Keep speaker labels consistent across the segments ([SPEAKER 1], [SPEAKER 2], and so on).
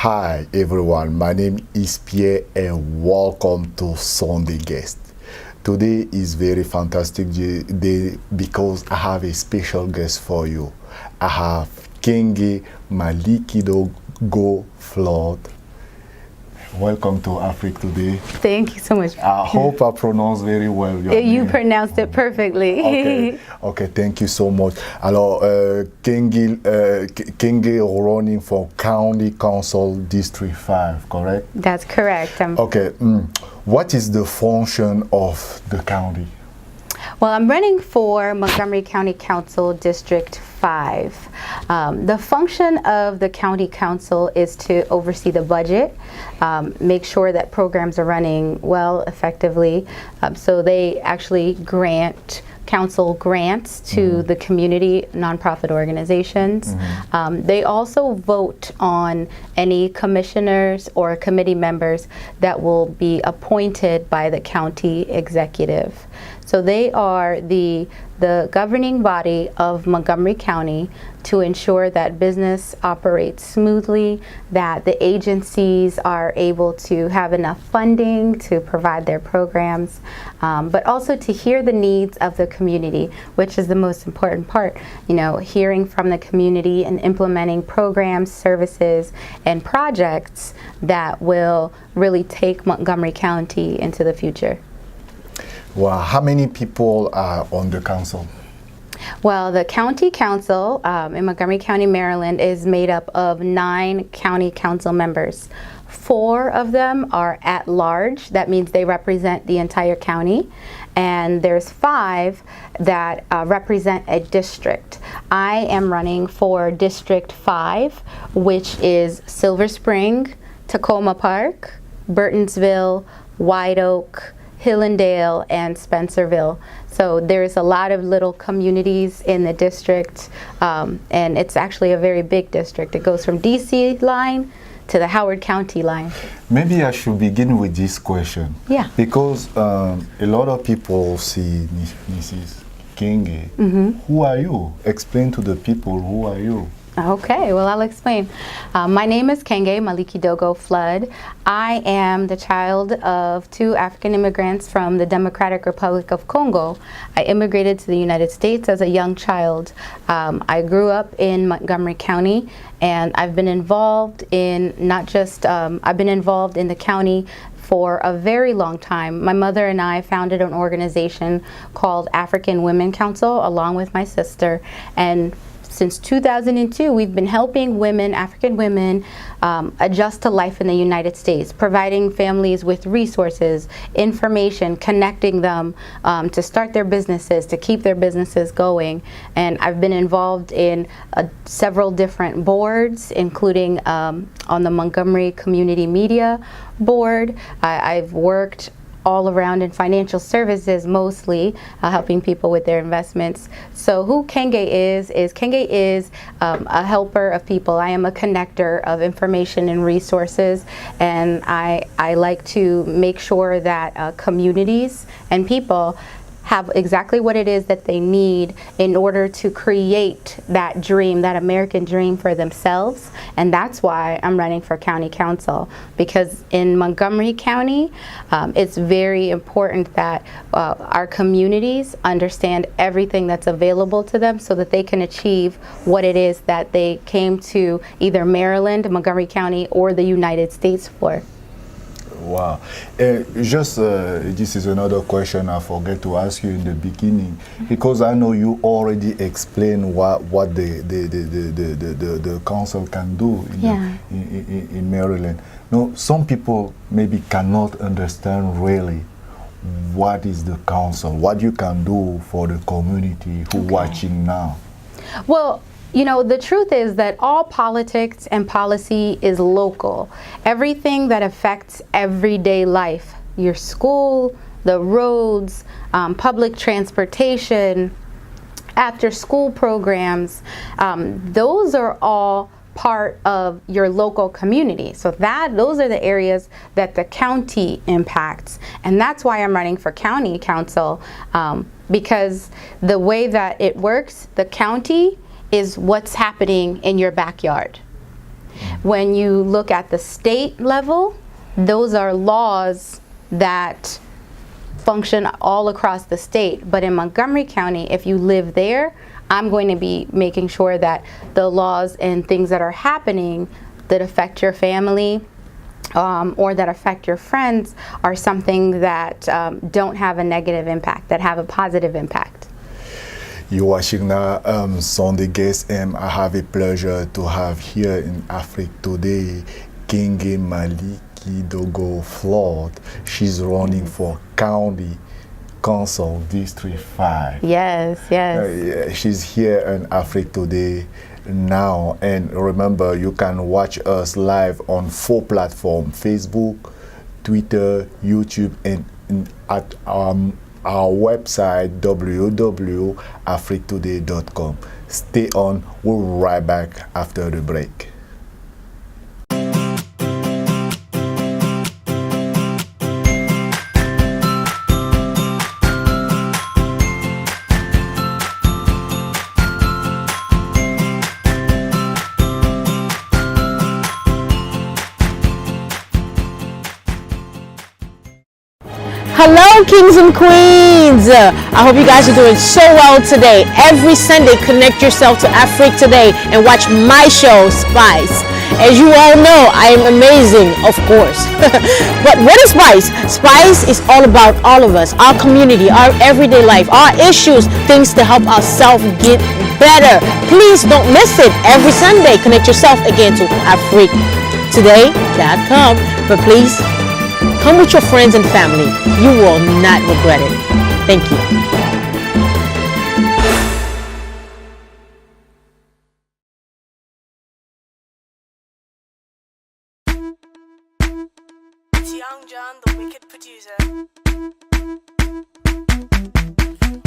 [SPEAKER 1] Hi everyone, my name is Pierre and welcome to Sunday Guest. Today is very fantastic day because I have a special guest for you. I have Kenge Malikidogo-Fludd. Welcome to Africa today.
[SPEAKER 2] Thank you so much.
[SPEAKER 1] I hope I pronounced very well your
[SPEAKER 2] You
[SPEAKER 1] name.
[SPEAKER 2] pronounced it perfectly.
[SPEAKER 1] Okay, thank you so much. Alors, Kenge running for County Council District 5, correct?
[SPEAKER 2] That's correct.
[SPEAKER 1] Okay, what is the function of the county?
[SPEAKER 2] Well, I'm running for Montgomery County Council District 5. The function of the County Council is to oversee the budget, make sure that programs are running well, effectively. So they actually grant council grants to the community nonprofit organizations. They also vote on any commissioners or committee members that will be appointed by the county executive. So they are the governing body of Montgomery County to ensure that business operates smoothly, that the agencies are able to have enough funding to provide their programs, but also to hear the needs of the community, which is the most important part. You know, hearing from the community and implementing programs, services, and projects that will really take Montgomery County into the future.
[SPEAKER 1] Wow, how many people are on the council?
[SPEAKER 2] Well, the county council in Montgomery County, Maryland is made up of 9 county council members. 4 of them are at large. That means they represent the entire county. And there's 5 that represent a district. I am running for District 5, which is Silver Spring, Tacoma Park, Burtonsville, White Oak, Hillendale, and Spencerville. So there's a lot of little communities in the district, and it's actually a very big district. It goes from DC line to the Howard County line.
[SPEAKER 1] Maybe I should begin with this question.
[SPEAKER 2] Yeah.
[SPEAKER 1] Because a lot of people see Mrs. Kenge. Who are you? Explain to the people, who are you?
[SPEAKER 2] Okay, well, I'll explain. My name is Kenge Malikidogo-Fludd. I am the child of 2 African immigrants from the Democratic Republic of Congo. I immigrated to the United States as a young child. I grew up in Montgomery County, and I've been involved in I've been involved in the county for a very long time. My mother and I founded an organization called African Women Council along with my sister, and since 2002, we've been helping women, African women, adjust to life in the United States, providing families with resources, information, connecting them to start their businesses, to keep their businesses going. And I've been involved in several different boards, including on the Montgomery Community Media Board. I've worked all around in financial services, mostly helping people with their investments. So who Kenge is Kenge is a helper of people. I am a connector of information and resources, and I like to make sure that communities and people have exactly what it is that they need in order to create that dream, that American dream for themselves. And that's why I'm running for county council, because in Montgomery County, it's very important that our communities understand everything that's available to them so that they can achieve what it is that they came to either Maryland, Montgomery County, or the United States for.
[SPEAKER 1] Wow. This is another question I forget to ask you in the beginning, because I know you already explained what the council can do in Maryland. No, some people maybe cannot understand really what is the council, what you can do for the community who watching now.
[SPEAKER 2] Well, you know, the truth is that all politics and policy is local. Everything that affects everyday life, your school, the roads, public transportation, after school programs, those are all part of your local community. So those are the areas that the county impacts. And that's why I'm running for county council, because the way that it works, the county is what's happening in your backyard. When you look at the state level, those are laws that function all across the state. But in Montgomery County, if you live there, I'm going to be making sure that the laws and things that are happening that affect your family or that affect your friends are something that don't have a negative impact, that have a positive impact.
[SPEAKER 1] You're watching now Sunday Guest, and I have a pleasure to have here in Africa today Kenge Malikidogo-Fludd. She's running for County Council District 5.
[SPEAKER 2] Yes, yes.
[SPEAKER 1] She's here in Africa today now, and remember, you can watch us live on 4 platforms: Facebook, Twitter, YouTube, and at our website www.africtoday.com. Stay on, we'll be right back after the break.
[SPEAKER 3] Hello, kings and queens. I hope you guys are doing so well today. Every Sunday, connect yourself to Africa Today and watch my show, Spice. As you all know, I am amazing, of course. But what is Spice? Spice is all about all of us, our community, our everyday life, our issues, things to help ourselves get better. Please don't miss it. Every Sunday, connect yourself again to africtoday.com. But please, come with your friends and family. You will not regret it. Thank you.
[SPEAKER 4] It's Young John, the wicked producer.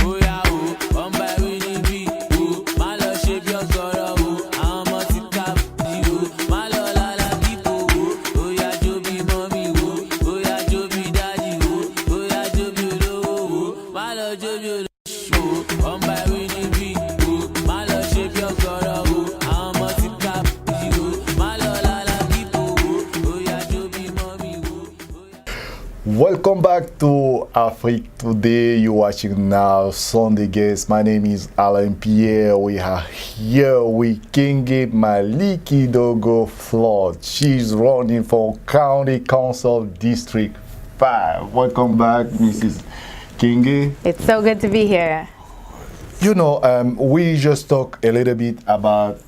[SPEAKER 4] Oh yeah, oh, one by Winnie B. Oh, my love shape your sorrow. I'm a tip you. My love la la people. Oh yeah, Joby mommy. Oh yeah, Joby daddy. Oh yeah, Joby low. My love Joby low. One by Winnie B. Oh, my love shape your sorrow. I'm a tip you. My love la la people. Oh yeah, Joby mommy.
[SPEAKER 1] Welcome back to Africa Today. You're watching now Sunday Guest. My name is Alain Pierre. We are here with Kenge Malikidogo-Fludd. She's running for County Council District 5. Welcome back, Mrs. Kenge.
[SPEAKER 2] It's so good to be here.
[SPEAKER 1] You know, we just talked a little bit about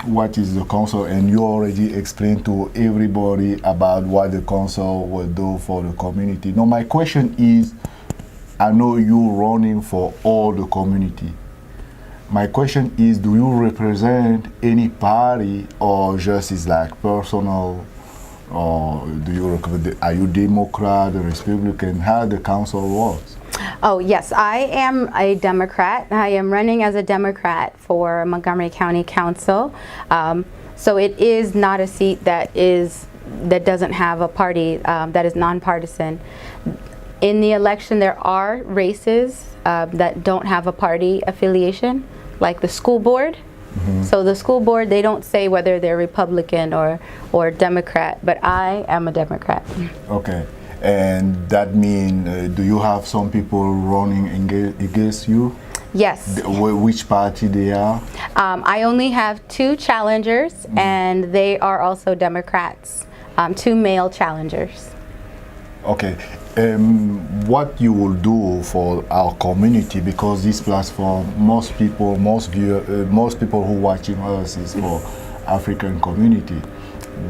[SPEAKER 1] what is the council, and you already explained to everybody about what the council will do for the community. Now my question is, I know you're running for all the community. My question is, do you represent any party, or just is like personal, or do you are you Democrat or Republican? How the council works?
[SPEAKER 2] Oh, yes, I am a Democrat. I am running as a Democrat for Montgomery County Council. So it is not a seat that doesn't have a party, that is nonpartisan. In the election, there are races that don't have a party affiliation, like the school board. Mm-hmm. So the school board, they don't say whether they're Republican or Democrat, but I am a Democrat.
[SPEAKER 1] Okay. And that means, do you have some people running against you?
[SPEAKER 2] Yes.
[SPEAKER 1] Which party they are?
[SPEAKER 2] I only have 2 challengers, and they are also Democrats, 2 male challengers.
[SPEAKER 1] Okay. What you will do for our community, because this platform, most people who watching us is for African community.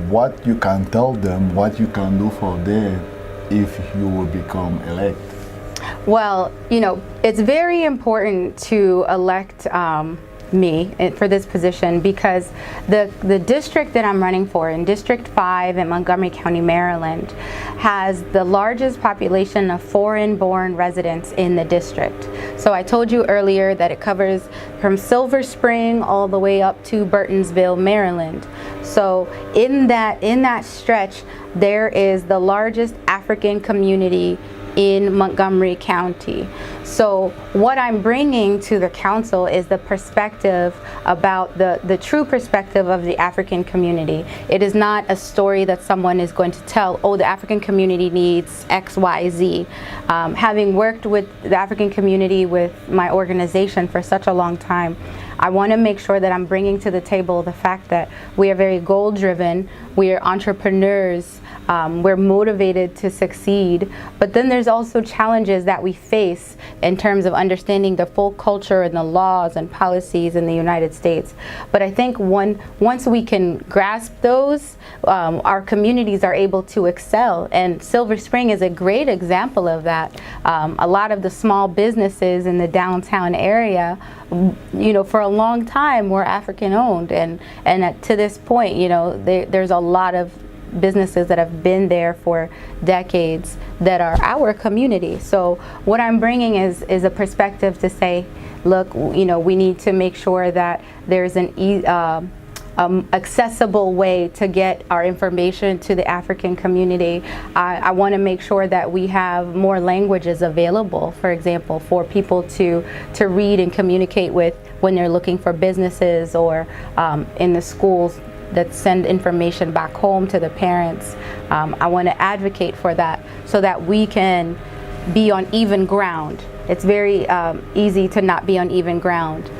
[SPEAKER 1] What you can tell them, what you can do for them, if you will become elected?
[SPEAKER 2] Well, you know, it's very important to elect me for this position, because the district that I'm running for, in District 5 in Montgomery County, Maryland, has the largest population of foreign-born residents in the district. So I told you earlier that it covers from Silver Spring all the way up to Burtonsville, Maryland. So in that stretch, there is the largest African community in Montgomery County. So what I'm bringing to the council is the perspective about the true perspective of the African community. It is not a story that someone is going to tell, oh, the African community needs X, Y, Z. Having worked with the African community with my organization for such a long time, I want to make sure that I'm bringing to the table the fact that we are very goal-driven, we are entrepreneurs, we're motivated to succeed, but then there's also challenges that we face in terms of understanding the full culture and the laws and policies in the United States. But I think once we can grasp those, our communities are able to excel, and Silver Spring is a great example of that. A lot of the small businesses in the downtown area, for a long time were African owned, and to this point, there's a lot of businesses that have been there for decades that are our community. So what I'm bringing is a perspective to say, look, we need to make sure that there's an accessible way to get our information to the African community. I want to make sure that we have more languages available, for example, for people to read and communicate with when they're looking for businesses, or in the schools that send information back home to the parents. I want to advocate for that so that we can be on even ground. It's very easy to not be on even ground.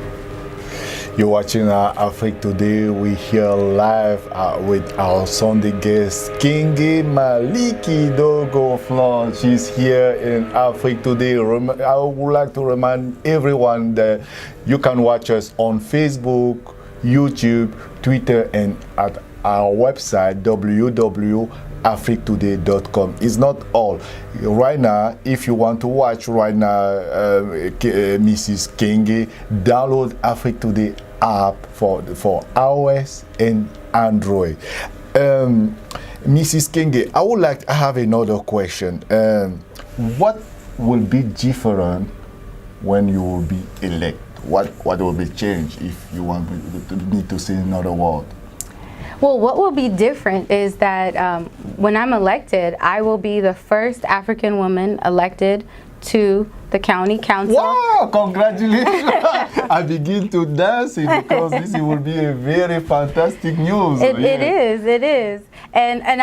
[SPEAKER 1] You're watching Afrique Today. We're here live with our Sunday guest, Kenge Malikidogo-Fludd. She's here in Afrique Today. I would like to remind everyone that you can watch us on Facebook, YouTube, Twitter, and at our website www.afriquetoday.com. It's not all. Right now, if you want to watch right now Mrs. Kenge, download Afrique Today app for iOS and Android. Mrs. Kenge, I have another question. What will be different when you will be elected? What will be changed, if you want me to say another word?
[SPEAKER 2] Well, what will be different is that when I'm elected, I will be the first African woman elected to the county council.
[SPEAKER 1] Wow, congratulations. I begin to dance because this will be a very fantastic news.
[SPEAKER 2] It is. And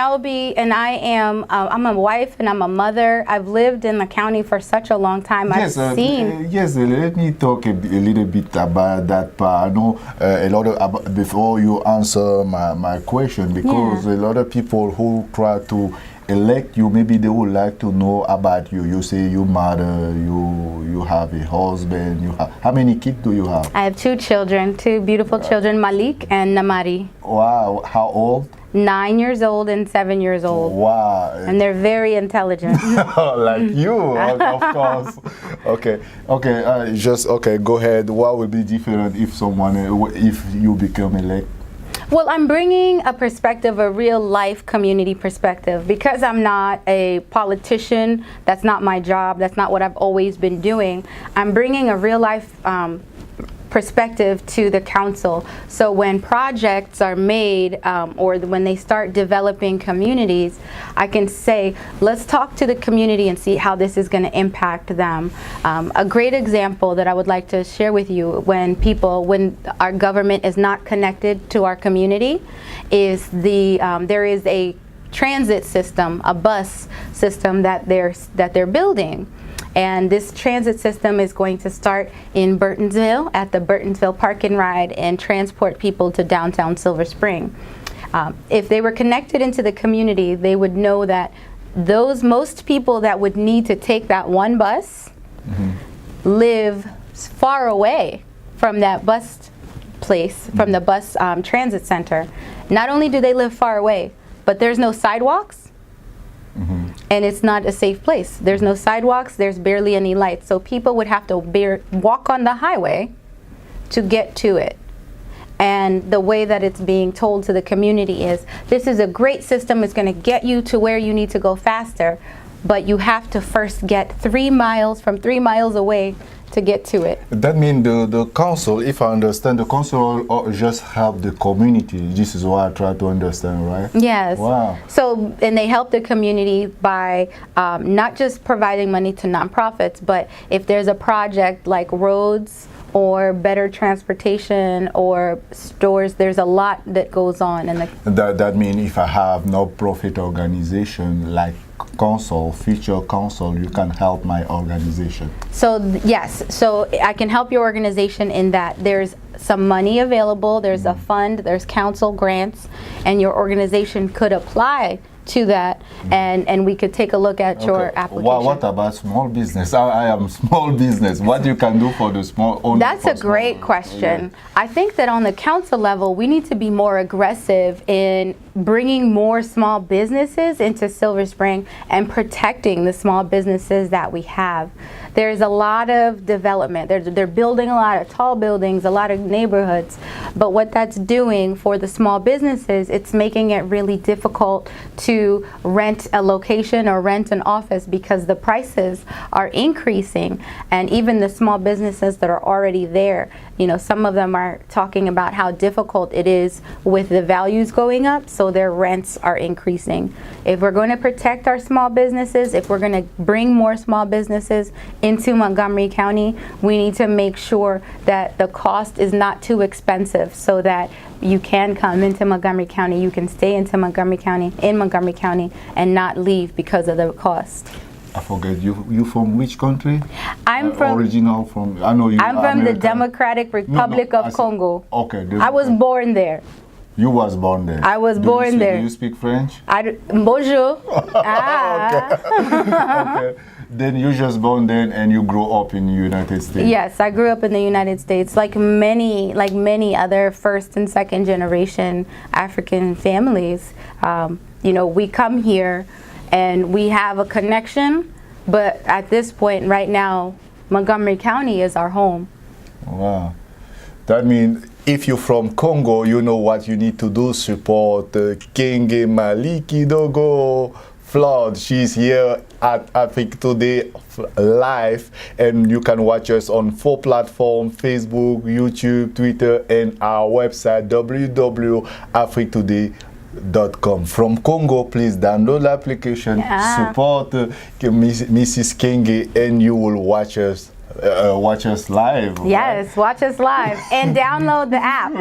[SPEAKER 2] I am, I'm a wife and I'm a mother. I've lived in the county for such a long time.
[SPEAKER 1] Yes,
[SPEAKER 2] I've seen.
[SPEAKER 1] Yes, let me talk a little bit about that part. I know a lot of, before you answer my question, because a lot of people who try to elect you, maybe they would like to know about you. You say you mother, you have a husband, how many kids do you have?
[SPEAKER 2] I have two children, two beautiful children, Malik and Namari.
[SPEAKER 1] Wow, how old?
[SPEAKER 2] 9 years old and 7 years old.
[SPEAKER 1] Wow.
[SPEAKER 2] And they're very intelligent.
[SPEAKER 1] Like you, of course. Okay, go ahead. What will be different if you become elect?
[SPEAKER 2] Well, I'm bringing a perspective, a real life community perspective, because I'm not a politician. That's not my job. That's not what I've always been doing. I'm bringing a real life perspective to the council. So when projects are made or when they start developing communities, I can say, let's talk to the community and see how this is going to impact them. A great example that I would like to share with you when our government is not connected to our community is there is a transit system, a bus system that they're building. And this transit system is going to start in Burtonsville at the Burtonsville Park and Ride and transport people to downtown Silver Spring. If they were connected into the community, they would know that most people that would need to take that one bus live far away from that bus place, from the bus transit center. Not only do they live far away, but there's no sidewalks. And it's not a safe place. There's no sidewalks, there's barely any lights. So people would have to walk on the highway to get to it. And the way that it's being told to the community is, this is a great system, it's going to get you to where you need to go faster, but you have to first get 3 miles, from 3 miles away to get to it.
[SPEAKER 1] That means the council, if I understand, the council just help the community. This is what I try to understand, right?
[SPEAKER 2] Yes.
[SPEAKER 1] Wow.
[SPEAKER 2] So, and they help the community by not just providing money to nonprofits, but if there's a project like roads or better transportation or stores, there's a lot that goes on. And
[SPEAKER 1] that means if I have no profit organization like council, future council, you can help my organization.
[SPEAKER 2] So yes, so I can help your organization in that there's some money available, there's a fund, there's council grants, and your organization could apply to that, and we could take a look at your application.
[SPEAKER 1] What about small business? I am small business. What you can do for the small owner?
[SPEAKER 2] That's a great question.
[SPEAKER 1] Yeah.
[SPEAKER 2] I think that on the council level, we need to be more aggressive in bringing more small businesses into Silver Spring and protecting the small businesses that we have. There's a lot of development. They're building a lot of tall buildings, a lot of neighborhoods, but what that's doing for the small businesses, it's making it really difficult to rent a location or rent an office because the prices are increasing, and even the small businesses that are already there, you know, some of them are talking about how difficult it is with the values going up, so their rents are increasing. If we're going to protect our small businesses, if we're going to bring more small businesses into Montgomery County, we need to make sure that the cost is not too expensive so that you can come into Montgomery County, you can stay into Montgomery County, in Montgomery County, and not leave because of the cost.
[SPEAKER 1] I forget, you from which country?
[SPEAKER 2] I'm from
[SPEAKER 1] original from, I know you.
[SPEAKER 2] I'm from the
[SPEAKER 1] American.
[SPEAKER 2] Democratic Republic of Congo.
[SPEAKER 1] Okay.
[SPEAKER 2] I was born there.
[SPEAKER 1] You was born there.
[SPEAKER 2] I was born there.
[SPEAKER 1] Do you speak French?
[SPEAKER 2] Bonjour.
[SPEAKER 1] Okay. Then you just born there and you grew up in the United States.
[SPEAKER 2] Yes, I grew up in the United States, like many other first and second generation African families. You know, we come here and we have a connection, but at this point, right now, Montgomery County is our home.
[SPEAKER 1] Wow. That means if you're from Congo, you know what you need to do. Support Kenge Malikidogo-Fludd. She's here at Africa Today live, and you can watch us on 4 platforms: Facebook, YouTube, Twitter, and our website www.africatoday.com. From Congo, please download the application, support Mrs. Kenge, and you will watch us live.
[SPEAKER 2] Yes,
[SPEAKER 1] right?
[SPEAKER 2] watch us live and download the app.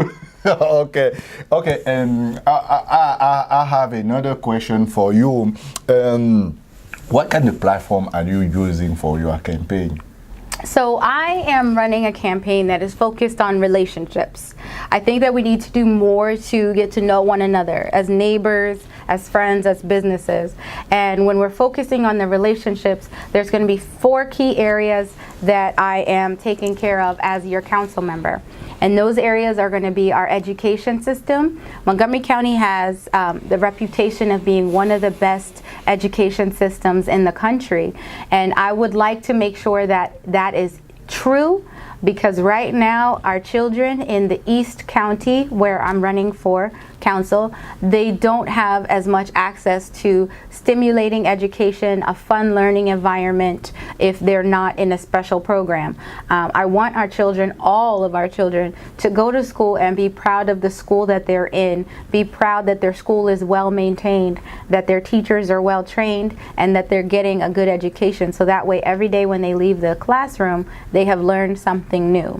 [SPEAKER 1] Okay, and I have another question for you. What kind of platform are you using for your campaign?
[SPEAKER 2] So I am running a campaign that is focused on relationships. I think that we need to do more to get to know one another as neighbors, as friends, as businesses. And when we're focusing on the relationships, there's going to be 4 key areas that I am taking care of as your council member. And those areas are going to be our education system. Montgomery County has the reputation of being one of the best education systems in the country. And I would like to make sure that that is true, because right now our children in the East County, where I'm running for council, they don't have as much access to stimulating education, a fun learning environment, if they're not in a special program. I want our children, all of our children, to go to school and be proud of the school that they're in, be proud that their school is well maintained, that their teachers are well trained, and that they're getting a good education. So that way every day when they leave the classroom, they have learned something new.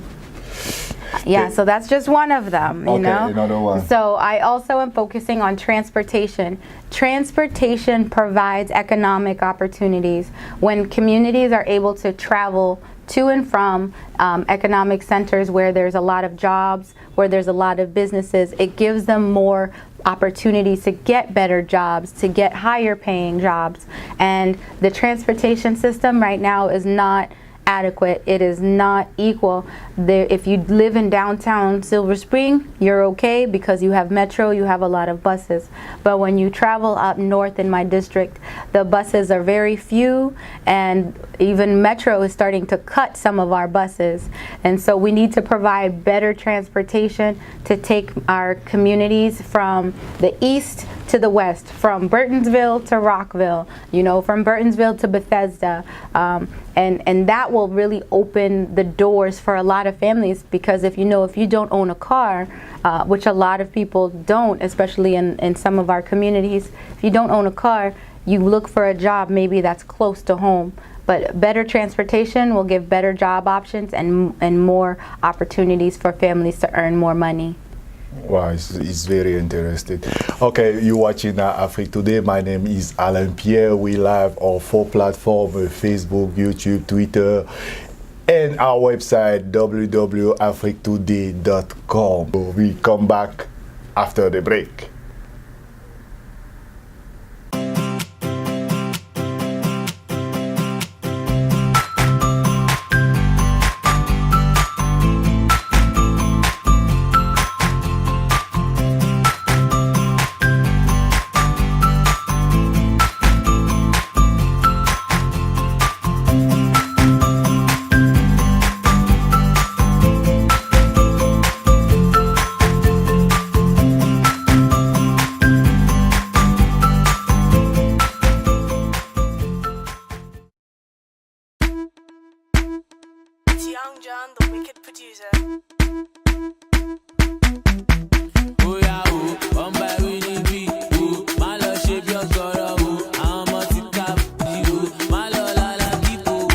[SPEAKER 2] Yeah, so that's just one of them, you know.
[SPEAKER 1] Another one.
[SPEAKER 2] So I also am focusing on transportation. Transportation provides economic opportunities. When communities are able to travel to and from economic centers where there's a lot of jobs, where there's a lot of businesses, it gives them more opportunities to get better jobs, to get higher paying jobs. And the transportation system right now is not adequate. It is not equal. If you live in downtown Silver Spring, you're okay because you have metro, you have a lot of buses. But when you travel up north in my district, the buses are very few, and even metro is starting to cut some of our buses. And so we need to provide better transportation to take our communities from the east to the west, from Burtonsville to Rockville, you know, from Burtonsville to Bethesda. And that will really open the doors for a lot of families, because if you don't own a car, which a lot of people don't, especially in some of our communities, if you don't own a car, you look for a job maybe that's close to home. But better transportation will give better job options and more opportunities for families to earn more money.
[SPEAKER 1] Wow, it's very interesting. Okay, you're watching Afrique Today. My name is Alain Pierre. We live on 4 platforms: Facebook, YouTube, Twitter, and our website www.afriquetoday.com. We come back after the break.
[SPEAKER 5] It's Young John, the wicked producer.
[SPEAKER 4] Oh yeah, oh, one by winning be, oh, my love shape your sorrow, oh, I'm a tika, oh, my love la people,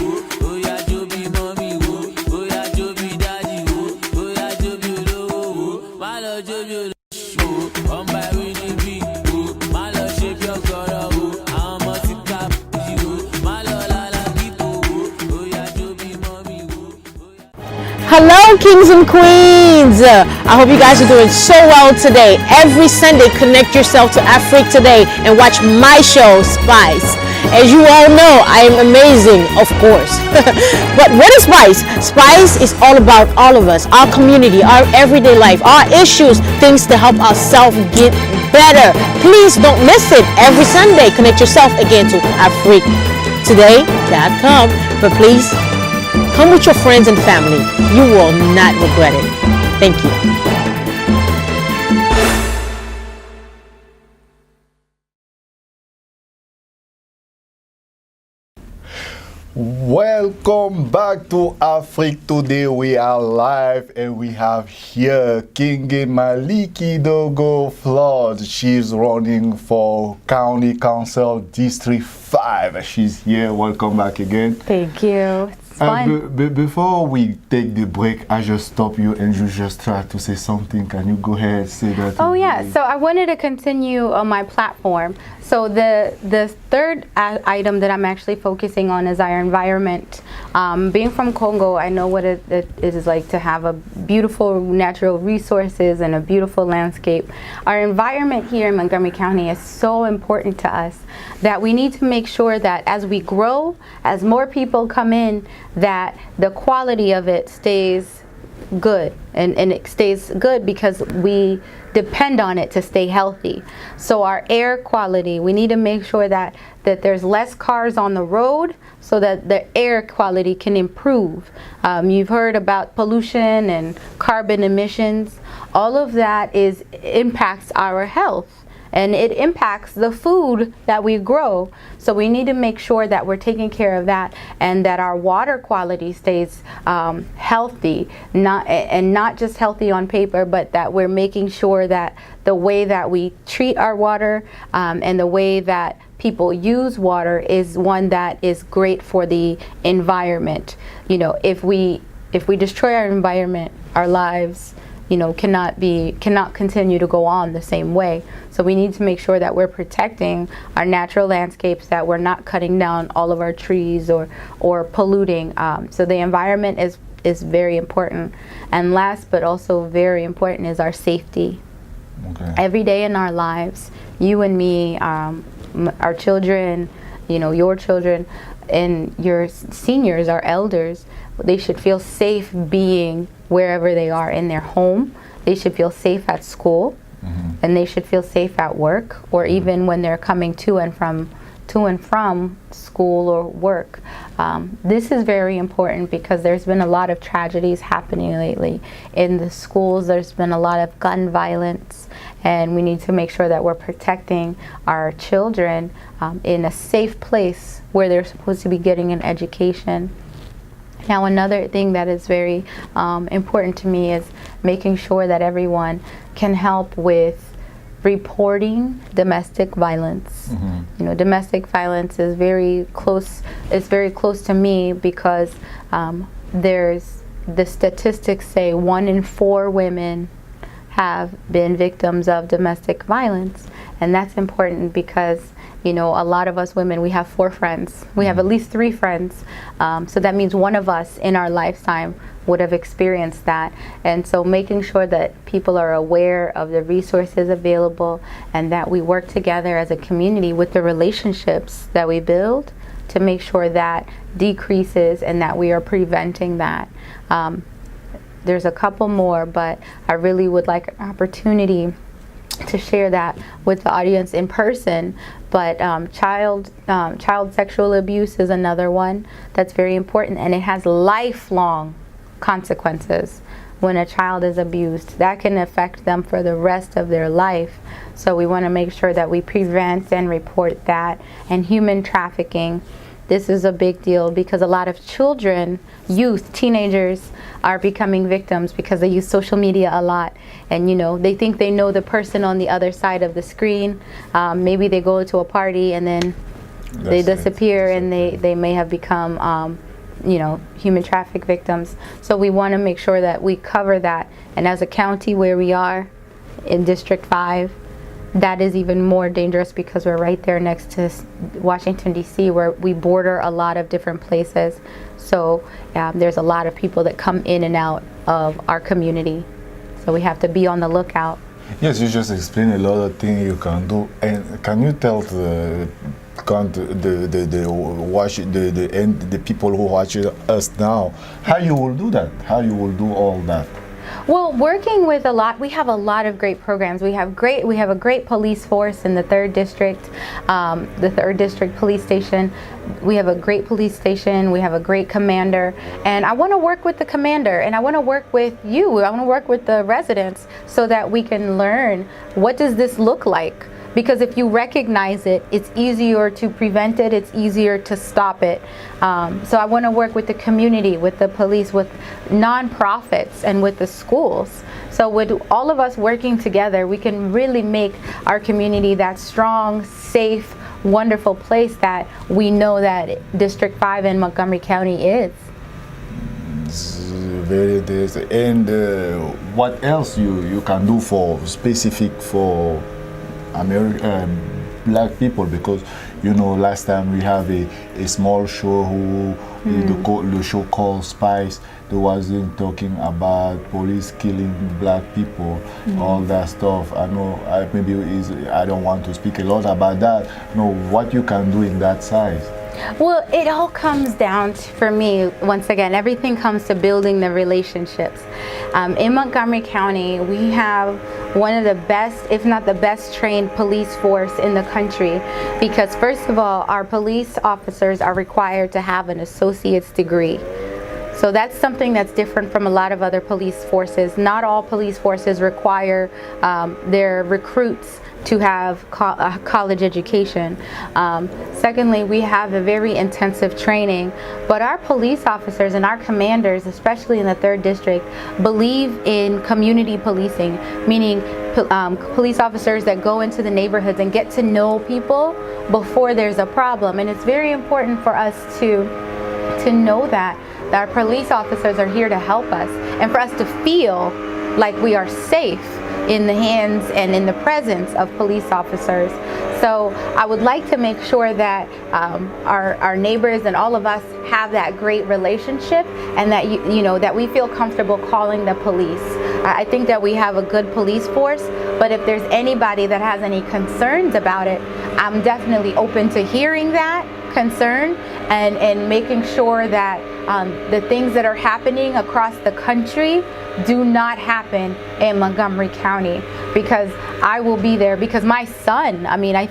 [SPEAKER 4] oh yeah, Joby mommy, oh yeah, Joby daddy, oh yeah, Joby oh, my love Joby oh, one by winning be, oh, my love shape your sorrow, oh, I'm a tika, oh, my love la people, oh yeah, Joby mommy, oh yeah.
[SPEAKER 3] Hello, kings and queens. I hope you guys are doing so well today. Every Sunday, connect yourself to Afrique Today and watch my show, Spice. As you all know, I am amazing, of course. But what is Spice? Spice is all about all of us, our community, our everyday life, our issues, things to help ourselves get better. Please don't miss it. Every Sunday, connect yourself again to afriquetoday.com. But please, come with your friends and family. You will not regret it. Thank you.
[SPEAKER 1] Welcome back to Afrique Today. We are live and we have here Kenge Malikidogo-Fludd. She's running for County Council District 5. She's here. Welcome back again.
[SPEAKER 2] Thank you. It's fun.
[SPEAKER 1] Before we take the break, I just stop you and you just try to say something. Can you go ahead say that?
[SPEAKER 2] Oh yeah, so I wanted to continue on my platform. So the third item that I'm actually focusing on is our environment. Being from Congo, I know what it is like to have a beautiful natural resources and a beautiful landscape. Our environment here in Montgomery County is so important to us that we need to make sure that as we grow, as more people come in, that the quality of it stays good, and it stays good because we depend on it to stay healthy. So our air quality, we need to make sure that there's less cars on the road so that the air quality can improve. You've heard about pollution and carbon emissions. All of that impacts our health. And it impacts the food that we grow. So we need to make sure that we're taking care of that, and that our water quality stays healthy, not just healthy on paper, but that we're making sure that the way that we treat our water and the way that people use water is one that is great for the environment. You know, if we destroy our environment, our lives, you know, cannot continue to go on the same way. So we need to make sure that we're protecting our natural landscapes, that we're not cutting down all of our trees or polluting. So the environment is very important. And last but also very important is our safety.
[SPEAKER 1] Okay.
[SPEAKER 2] Every day in our lives, you and me, our children, you know, your children, and your seniors, our elders, they should feel safe being wherever they are in their home. They should feel safe at school, and they should feel safe at work, or even when they're coming to and from school or work. This is very important because there's been a lot of tragedies happening lately in the schools. There's been a lot of gun violence, and we need to make sure that we're protecting our children in a safe place where they're supposed to be getting an education. Now, another thing that is very important to me is making sure that everyone can help with reporting domestic violence. You know, domestic violence is very close. It's very close to me because there's the statistics say 1 in 4 women have been victims of domestic violence, and that's important because, you know, a lot of us women, we have 4 friends. We have at least 3 friends. So that means one of us in our lifetime would have experienced that. And so making sure that people are aware of the resources available and that we work together as a community with the relationships that we build to make sure that decreases and that we are preventing that. There's a couple more, but I really would like an opportunity to share that with the audience in person. But child sexual abuse is another one that's very important, and it has lifelong consequences. When a child is abused, that can affect them for the rest of their life. So we want to make sure that we prevent and report that. And human trafficking, this is a big deal because a lot of children, youth, teenagers are becoming victims because they use social media a lot. And, you know, they think they know the person on the other side of the screen. Maybe they go to a party and then they disappear, and they may have become, you know, human traffic victims. So we want to make sure that we cover that. And as a county where we are in District 5, that is even more dangerous because we're right there next to Washington, D.C., where we border a lot of different places. So there's a lot of people that come in and out of our community. So we have to be on the lookout.
[SPEAKER 1] Yes, you just explained a lot of things you can do. And can you tell the people who watch us now how you will do that? How you will do all that?
[SPEAKER 2] Well, working with we have a lot of great programs. We have a great police force in the 3rd District, the 3rd District Police Station. We have a great police station. We have a great commander. And I want to work with the commander, and I want to work with you. I want to work with the residents so that we can learn, what does this look like? Because if you recognize it, it's easier to prevent it, it's easier to stop it. So I want to work with the community, with the police, with nonprofits, and with the schools. So with all of us working together, we can really make our community that strong, safe, wonderful place that we know that District 5 in Montgomery County is.
[SPEAKER 1] It's very interesting. And what else you can do for specific for black people? Because, you know, last time we have a small show the show called Spice. They wasn't talking about police killing black people, all that stuff. I know I don't want to speak a lot about that. No, what you can do in that side.
[SPEAKER 2] Well, it all comes down to, for me, once again, everything comes to building the relationships. In Montgomery County, we have one of the best, if not the best, trained police force in the country, because first of all, our police officers are required to have an associate's degree. So that's something that's different from a lot of other police forces. Not all police forces require their recruits to have a college education. Secondly, we have a very intensive training, but our police officers and our commanders, especially in the 3rd District, believe in community policing, meaning police officers that go into the neighborhoods and get to know people before there's a problem. And it's very important for us to know that our police officers are here to help us, and for us to feel like we are safe in the hands and in the presence of police officers. So I would like to make sure that our neighbors and all of us have that great relationship, and that you know that we feel comfortable calling the police. I think that we have a good police force, but if there's anybody that has any concerns about it, I'm definitely open to hearing that concern and making sure that the things that are happening across the country do not happen in Montgomery County. because I will be there. Because my son, I mean, I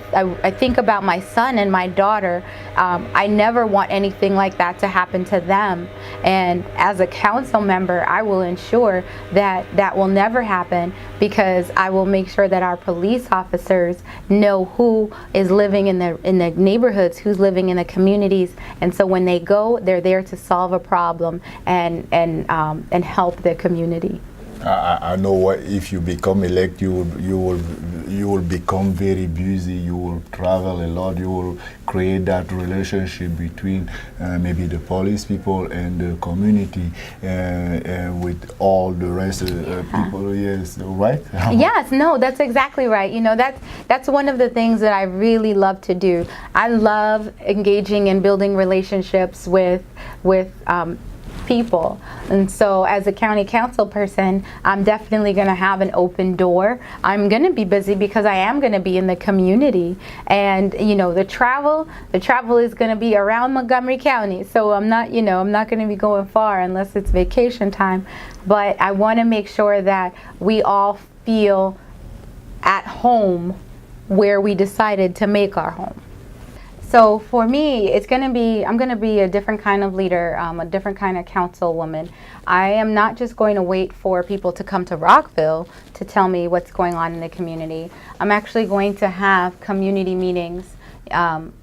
[SPEAKER 2] think about my son and my daughter. I never want anything like that to happen to them. And as a council member, I will ensure that that will never happen, because I will make sure that our police officers know who is living in the neighborhoods, who's living in the communities, and so when they go, they're there to solve a problem and help the community.
[SPEAKER 1] I know what, if you become elect, you will become very busy. You will travel a lot. You will create that relationship between maybe the police people and the community, with all the rest of people. Yes, right?
[SPEAKER 2] Yes, no, that's exactly right. You know, that's one of the things that I really love to do. I love engaging and building relationships with people. And so as a county council person, I'm definitely going to have an open door. I'm going to be busy because I am going to be in the community. And, you know, the travel is going to be around Montgomery County. So I'm not going to be going far unless it's vacation time. But I want to make sure that we all feel at home where we decided to make our home. So for me, I'm going to be a different kind of leader, a different kind of councilwoman. I am not just going to wait for people to come to Rockville to tell me what's going on in the community. I'm actually going to have community meetings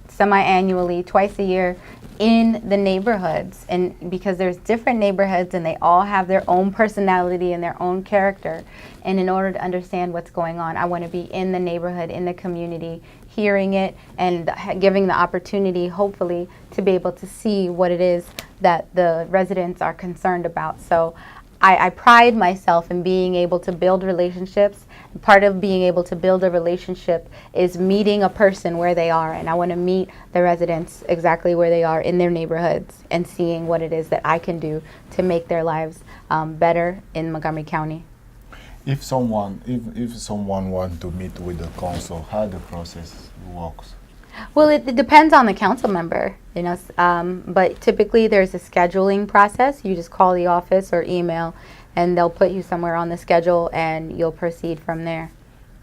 [SPEAKER 2] semi-annually, twice a year, in the neighborhoods. And because there's different neighborhoods and they all have their own personality and their own character. And in order to understand what's going on, I want to be in the neighborhood, in the community, hearing it and giving the opportunity, hopefully, to be able to see what it is that the residents are concerned about. So I pride myself in being able to build relationships. Part of being able to build a relationship is meeting a person where they are, and I want to meet the residents exactly where they are in their neighborhoods and seeing what it is that I can do to make their lives better in Montgomery County.
[SPEAKER 1] If someone wants to meet with the council, how the process works?
[SPEAKER 2] Well, it depends on the council member, you know, but typically there's a scheduling process. You just call the office or email, and they'll put you somewhere on the schedule, and you'll proceed from there.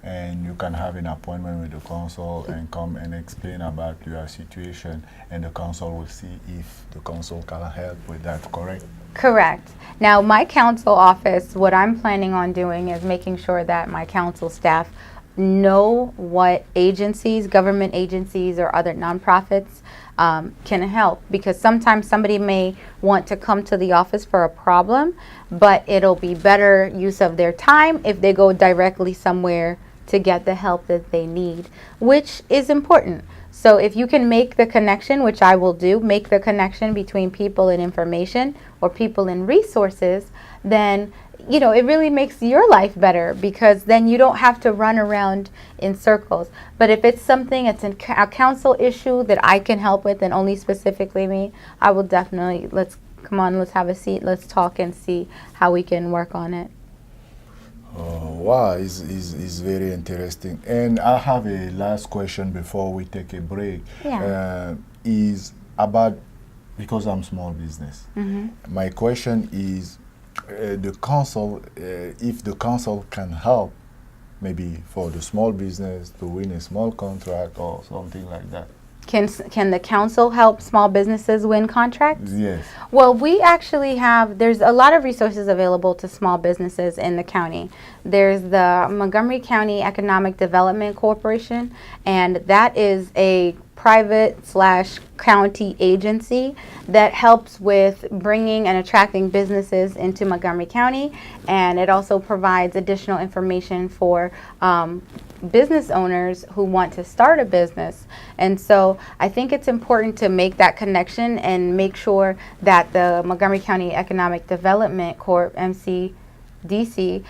[SPEAKER 1] And you can have an appointment with the council and come and explain about your situation, and the council will see if the council can help with that, correct?
[SPEAKER 2] Correct. Now, my council office, what I'm planning on doing is making sure that my council staff know what agencies, government agencies or other nonprofits can help, because sometimes somebody may want to come to the office for a problem, but it'll be better use of their time if they go directly somewhere to get the help that they need, which is important. So if you can make the connection, which I will do, make the connection between people and information or people and resources, then you know, it really makes your life better, because then you don't have to run around in circles. But if it's something, it's a council issue that I can help with, and only specifically me, I will definitely, let's have a seat, let's talk and see how we can work on it.
[SPEAKER 1] Wow, it's very interesting. And I have a last question before we take a break.
[SPEAKER 2] Yeah.
[SPEAKER 1] Is about, because I'm small business.
[SPEAKER 2] Mm-hmm.
[SPEAKER 1] My question is, the council, if the council can help, maybe for the small business to win a small contract or something like that.
[SPEAKER 2] Can the council help small businesses win contracts?
[SPEAKER 1] Yes.
[SPEAKER 2] Well, we actually there's a lot of resources available to small businesses in the county. There's the Montgomery County Economic Development Corporation, and that is a private/county agency that helps with bringing and attracting businesses into Montgomery County, and it also provides additional information for business owners who want to start a business. And so I think it's important to make that connection and make sure that the Montgomery County Economic Development Corp, MCDC,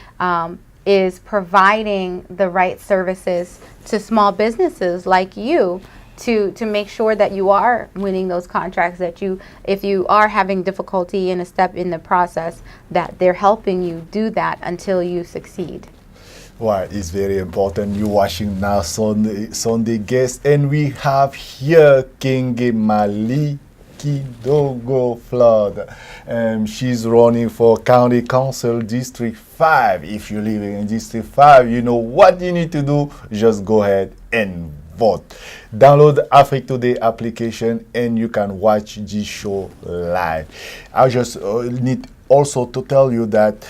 [SPEAKER 2] is providing the right services to small businesses like you to make sure that you are winning those contracts, that if you are having difficulty in a step in the process, that they're helping you do that until you succeed.
[SPEAKER 1] Well, it's very important. You're watching now Sunday Guest, and we have here Kenge Malikidogo-Fludd. She's running for County Council District 5. If you're living in District 5, you know what you need to do. Just go ahead and vote. Download the Afrique Today application and you can watch this show live. I just need also to tell you that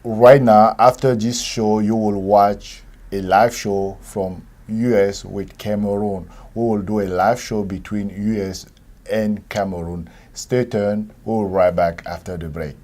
[SPEAKER 1] right now, after this show, you will watch a live show from US with Cameroon. We will do a live show between US and Cameroon. Stay tuned. We'll be right back after the break.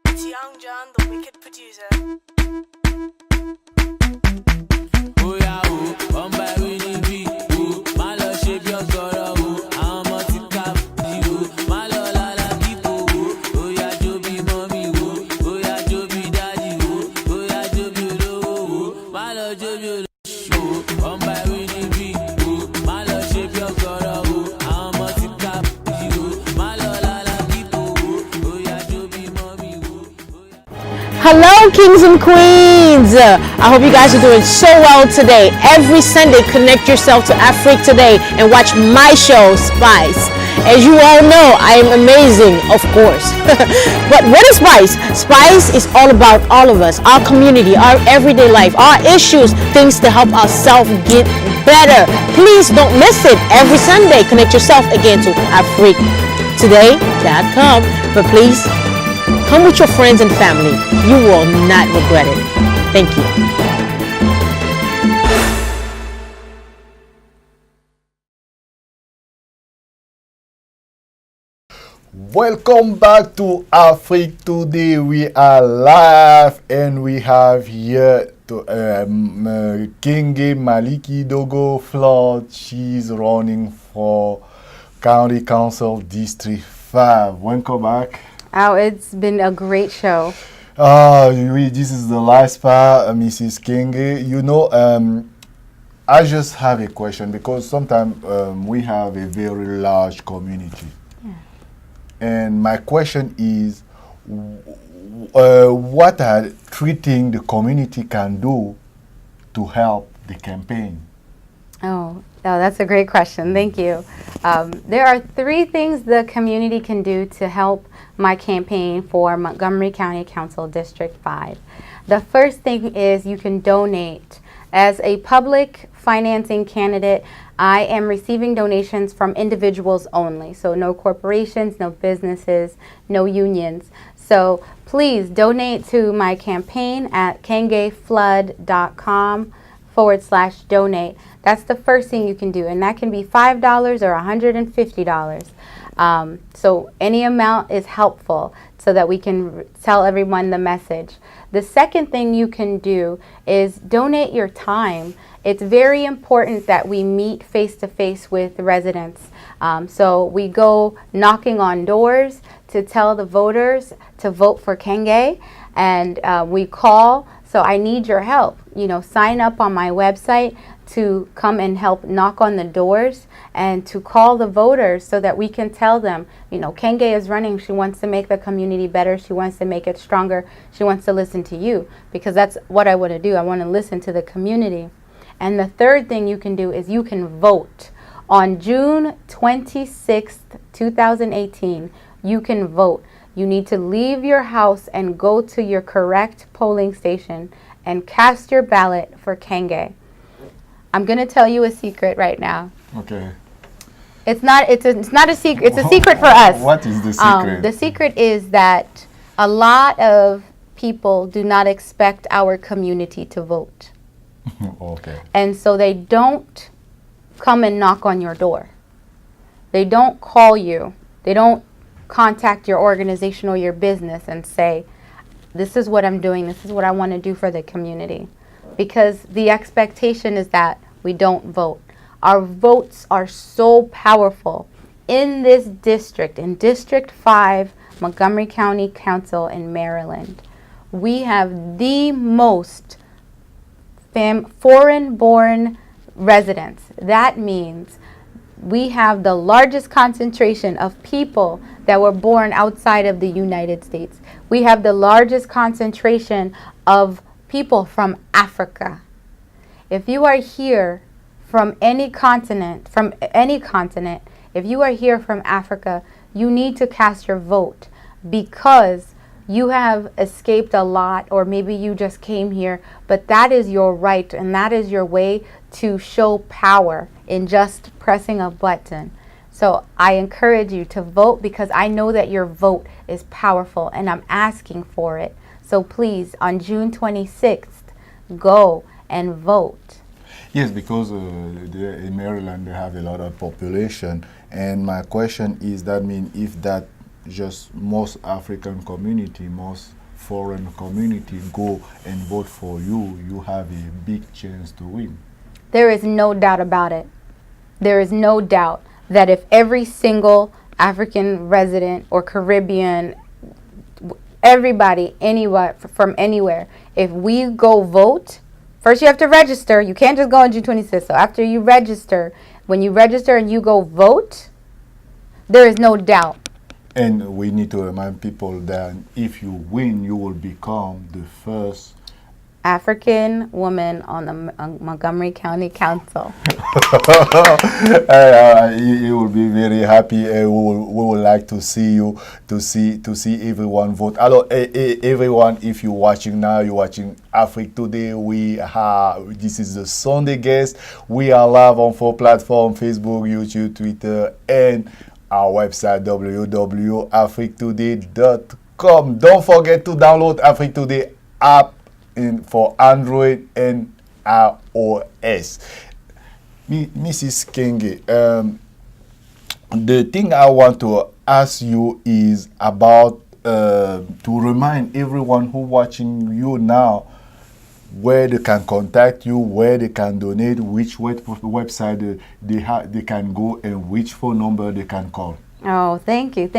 [SPEAKER 5] It's Young John, the wicked producer.
[SPEAKER 4] Oh yeah, oh, one by winning B, oh, my love shape your girl, oh, I'm a tika, oh, my love la la people, oh, yeah, Joby mommy, oh, yeah, Joby daddy, oh, yeah, Joby oh, my love Joby oh, one by winning B, oh, my love shape your girl, oh, I'm a tika, oh, my love la la people, oh, yeah, Joby mommy,
[SPEAKER 3] Hello, kings and queens. I hope you guys are doing so well today. Every Sunday, connect yourself to Afrique Today and watch my show, Spice. As you all know, I am amazing, of course. But what is Spice? Spice is all about all of us, our community, our everyday life, our issues, things to help ourselves get better. Please don't miss it. Every Sunday, connect yourself again to AfriqueToday.com. But please, come with your friends and family. You will not regret it. Thank you.
[SPEAKER 1] Welcome back to Afrique Today. We are live and we have here to Kenge Malikidogo-Fludd. She's running for County Council District 5. Welcome back.
[SPEAKER 2] Oh, it's been a great show.
[SPEAKER 1] This is the last part, Mrs. Kenge. You know, I just have a question because sometimes we have a very large community. And my question is, what are three things the community can do to help the campaign?
[SPEAKER 2] Oh, that's a great question. Thank you. There are three things the community can do to help my campaign for Montgomery County Council District 5. The first thing is you can donate. As a public financing candidate, I am receiving donations from individuals only. So no corporations, no businesses, no unions. So please donate to my campaign at kengefludd.com/donate. That's the first thing you can do, and that can be $5 or $150. So any amount is helpful so that we can tell everyone the message. The second thing you can do is donate your time. It's very important that we meet face to face with residents. So we go knocking on doors to tell the voters to vote for Kenge, and we call. So I need your help. Sign up on my website to come and help knock on the doors and to call the voters so that we can tell them, Kenge is running. She wants to make the community better. She wants to make it stronger. She wants to listen to you, because that's what I want to do. I want to listen to the community. And the third thing you can do is you can vote. On June 26th, 2018, you can vote. You need to leave your house and go to your correct polling station and cast your ballot for Kenge. I'm going to tell you a secret right now.
[SPEAKER 1] Okay.
[SPEAKER 2] It's not a secret. It's a secret for us.
[SPEAKER 1] What is the secret?
[SPEAKER 2] The secret is that a lot of people do not expect our community to vote.
[SPEAKER 1] Okay.
[SPEAKER 2] And so they don't come and knock on your door. They don't call you. They don't contact your organization or your business and say, this is what I'm doing. This is what I want to do for the community. Because the expectation is that we don't vote. Our votes are so powerful. In this district, in District 5, Montgomery County Council in Maryland, we have the most foreign-born residents. That means we have the largest concentration of people that were born outside of the United States. We have the largest concentration of people from Africa. If you are here from any continent, if you are here from Africa, you need to cast your vote, because you have escaped a lot, or maybe you just came here, but that is your right and that is your way to show power in just pressing a button. So I encourage you to vote, because I know that your vote is powerful and I'm asking for it. So please, on June 26th, go and vote.
[SPEAKER 1] Yes, because in Maryland they have a lot of population, and my question is, that mean if that just most African community, most foreign community go and vote for you, you have a big chance to win.
[SPEAKER 2] There is no doubt about it. There is no doubt that if every single African resident or Caribbean, everybody, anywhere, from anywhere, if we go vote, first you have to register. You can't just go on June 26th. So after you register, when you register and you go vote, there is no doubt.
[SPEAKER 1] And we need to remind people that if you win, you will become the first
[SPEAKER 2] African woman on the Montgomery County Council.
[SPEAKER 1] You will be very happy. We would like to see you, to see everyone vote. Hello, everyone. If you're watching now, you're watching Afrique Today. This is the Sunday guest. We are live on 4 platforms: Facebook, YouTube, Twitter, and our website www.afriquetoday.com. Don't forget to download Afrique Today app for Android and iOS. Mrs. Kenge, the thing I want to ask you is about to remind everyone who watching you now where they can contact you, where they can donate, which website they can go, and which phone number they can call.
[SPEAKER 2] Oh, thank you.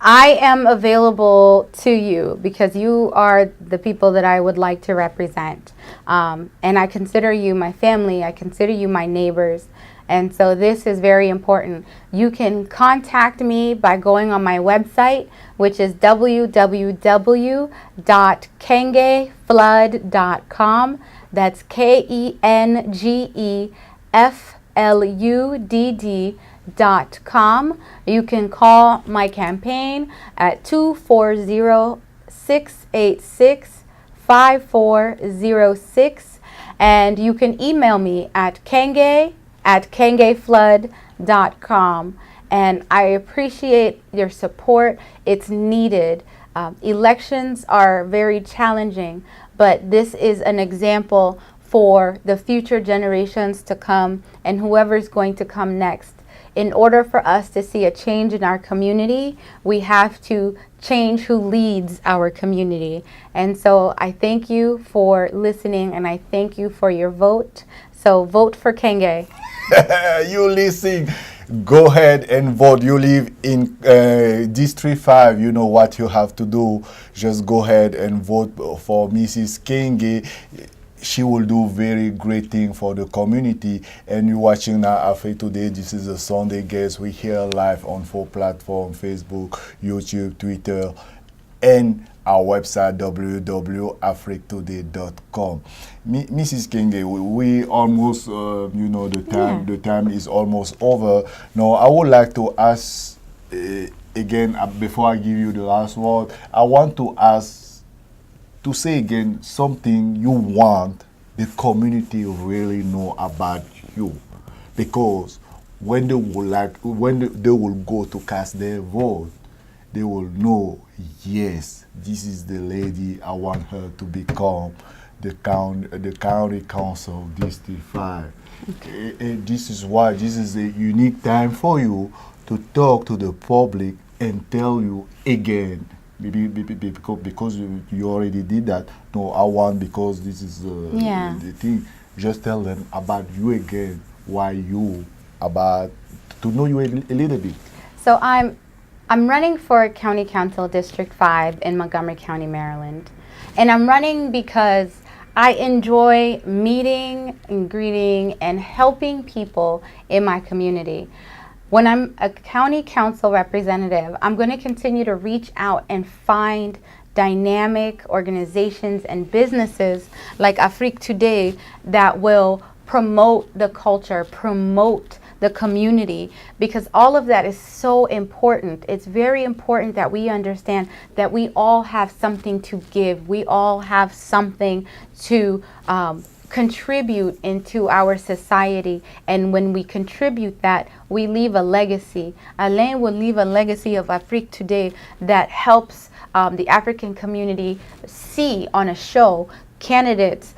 [SPEAKER 2] I am available to you because you are the people that I would like to represent. And I consider you my family. I consider you my neighbors. And so this is very important. You can contact me by going on my website, which is www.kengefludd.com. That's KengeFludd.com. You can call my campaign at 240-686-5406, and you can email me at kengefludd.com. And I appreciate your support. It's needed. Elections are very challenging, but this is an example for the future generations to come and whoever's going to come next. in order for us to see a change in our community, we have to change who leads our community. And so I thank you for listening, and I thank you for your vote. So vote for Kenge.
[SPEAKER 1] You listen, go ahead and vote. You live in District 5, you know what you have to do. Just go ahead and vote for Mrs. Kenge. She will do very great thing for the community. And you're watching now Afrique Today. This is a Sunday guest. We here live on 4 platforms: Facebook, YouTube, Twitter, and our website www.afriquetoday.com. Mrs. Kenge, we almost, the time is almost over. Now, I would like to ask again, before I give you the last word, I want to say again something you want the community really know about you, because when they will go to cast their vote, they will know, yes, this is the lady I want her to become the county council District 5. And this is why this is a unique time for you to talk to the public and tell you again, because you already did that. No, I want, because this is the thing. Just tell them about you again, why you, about, to know you a little bit.
[SPEAKER 2] So I'm running for County Council District 5 in Montgomery County, Maryland. And I'm running because I enjoy meeting and greeting and helping people in my community. When I'm a county council representative, I'm going to continue to reach out and find dynamic organizations and businesses like Afrique Today that will promote the culture, promote the community, because all of that is so important. It's very important that we understand that we all have something to give. We all have something to contribute into our society, and when we contribute that, we leave a legacy. Alain will leave a legacy of Afrique Today that helps the African community see on a show candidates,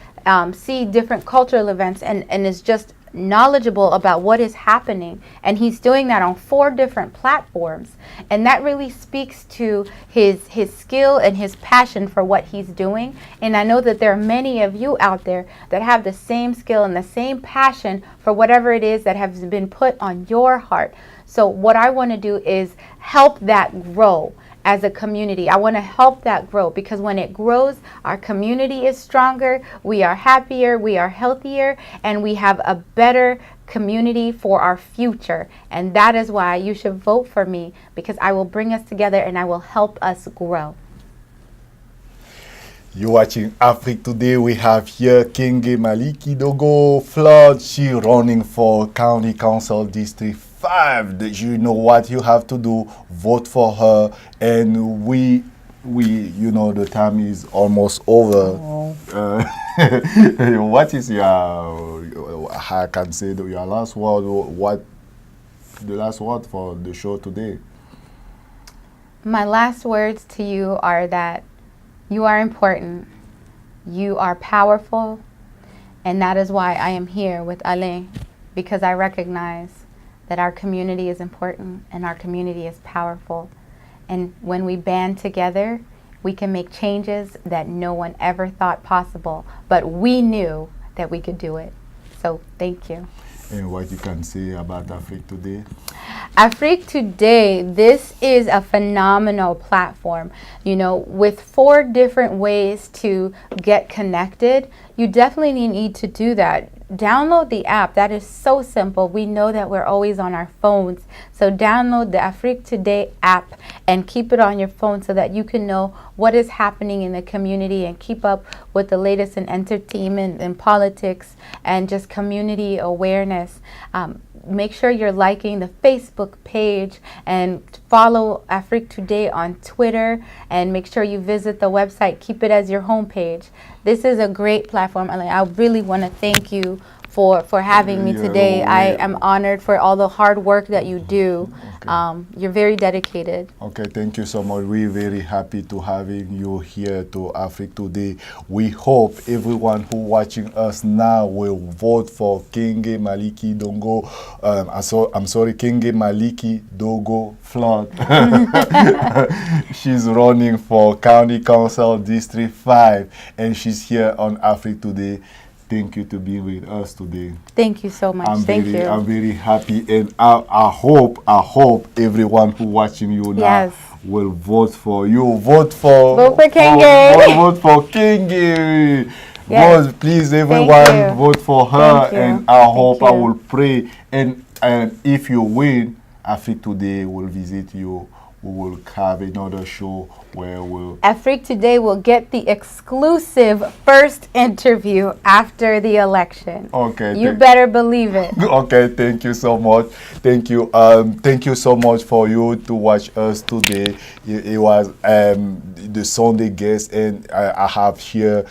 [SPEAKER 2] see different cultural events, and is just knowledgeable about what is happening. And he's doing that on 4 different platforms, and that really speaks to his skill and his passion for what he's doing. And I know that there are many of you out there that have the same skill and the same passion for whatever it is that has been put on your heart. So what I want to do is help that grow. As a community, I want to help that grow, because when it grows, our community is stronger, we are happier, we are healthier, and we have a better community for our future. And that is why you should vote for me, because I will bring us together and I will help us grow.
[SPEAKER 1] You're watching Afrique Today. We have here Kenge Malikidogo-Fludd. She running for County Council District 5. You know what you have to do. Vote for her. And we the time is almost over. What is your, I can say your last word? What the last word for the show today?
[SPEAKER 2] My last words to you are that you are important, you are powerful, and that is why I am here with Alain, because I recognize that our community is important and our community is powerful. And when we band together, we can make changes that no one ever thought possible, but we knew that we could do it. So thank you.
[SPEAKER 1] And what you can say about Afrique Today?
[SPEAKER 2] Afrique Today, this is a phenomenal platform. With 4 different ways to get connected, you definitely need to do that. Download the app. That is so simple. We know that we're always on our phones. So download the Afrique Today app and keep it on your phone so that you can know what is happening in the community and keep up with the latest in entertainment and politics and just community awareness. Make sure you're liking the Facebook page and follow Afrique Today on Twitter, and make sure you visit the website. Keep it as your homepage. This is a great platform. I really want to thank you for having me
[SPEAKER 1] Yeah,
[SPEAKER 2] today. I
[SPEAKER 1] we-
[SPEAKER 2] am honored for all the hard work that you do. You're very dedicated.
[SPEAKER 1] Okay, thank you so much. We're very happy to having you here to Africa Today. We hope everyone who watching us now will vote for Kenge Malikidogo. I'm sorry, Kenge Malikidogo-Fludd. She's running for County Council District 5, and she's here on Africa Today. Thank you to be with us today.
[SPEAKER 2] Thank you so much. Thank you.
[SPEAKER 1] I'm very happy, and I hope everyone who watching you now
[SPEAKER 2] Yes.
[SPEAKER 1] will vote for you. Vote for
[SPEAKER 2] Kenge.
[SPEAKER 1] Vote for Kenge.
[SPEAKER 2] Yes.
[SPEAKER 1] Vote, please,
[SPEAKER 2] you.
[SPEAKER 1] everyone, vote for her,
[SPEAKER 2] Thank you.
[SPEAKER 1] and I hope I
[SPEAKER 2] you.
[SPEAKER 1] will pray. And if you win, Africa Today will visit you. We will have another show where we'll
[SPEAKER 2] Afrique Today will get the exclusive first interview after the election.
[SPEAKER 1] Okay.
[SPEAKER 2] You better believe it.
[SPEAKER 1] Okay, thank you so much. Thank you. Thank you so much for you to watch us today. It was the Sunday guest, and I have here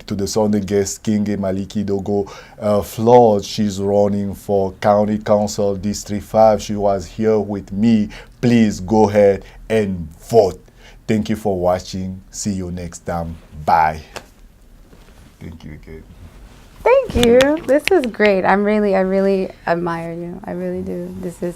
[SPEAKER 1] to the Sunday guest Kenge Malikidogo-Fludd. She's running for County Council District 5. She was here with me. Please go ahead and vote. Thank you for watching. See you next time. Bye. Thank you again.
[SPEAKER 2] Thank you. This is great. I really admire you. I really do. This is